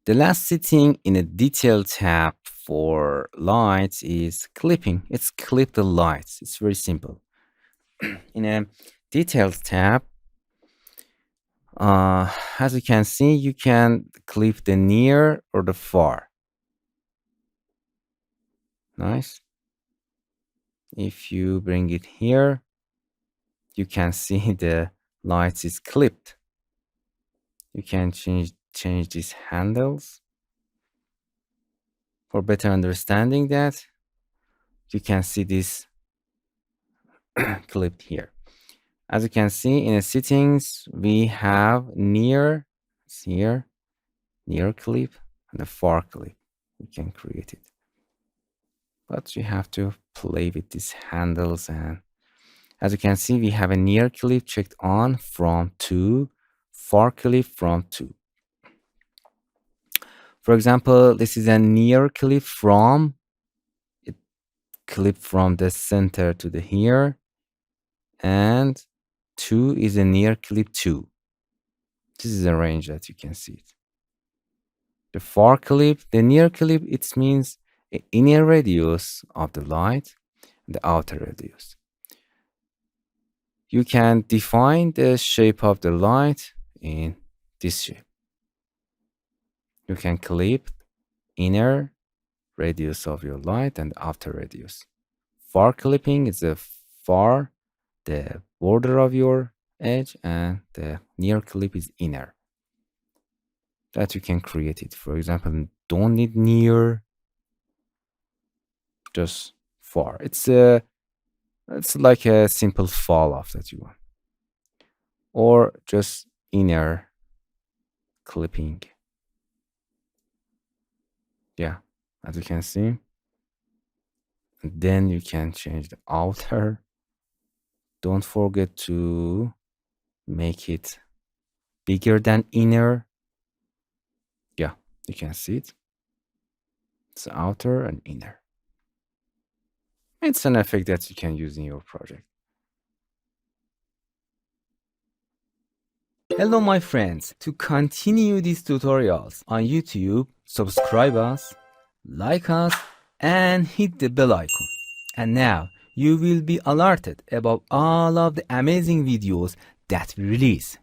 The last setting in a detail tab for lights is clipping. It's clip the lights. It's very simple. In a details tab, as you can see, you can clip the near or the far. Nice. If you bring it here, you can see the lights is clipped. You can change these handles. For better understanding that, you can see this clipped here. As you can see in the settings, we have near, it's here, near clip, and the far clip. We can create it. But you have to play with these handles, and as you can see, we have a near clip checked on from 2, far clip from 2. For example, this is a near clip from the center to the here, and 2 is a near clip 2. This is a range that you can see it. The far clip, the near clip, it means the inner radius of the light and the outer radius. You can define the shape of the light in this shape. You can clip inner radius of your light and outer radius. Far clipping is the far, the border of your edge, and the near clip is inner. That you can create it. For example, don't need near, just far. It's like a simple fall off that you want, or just inner clipping. Yeah, as you can see. And then you can change the outer. Don't forget to make it bigger than inner. Yeah, you can see it. It's outer and inner. It's an effect that you can use in your project. Hello my friends, to continue these tutorials on YouTube, subscribe us, like us, and hit the bell icon. And now you will be alerted about all of the amazing videos that we release.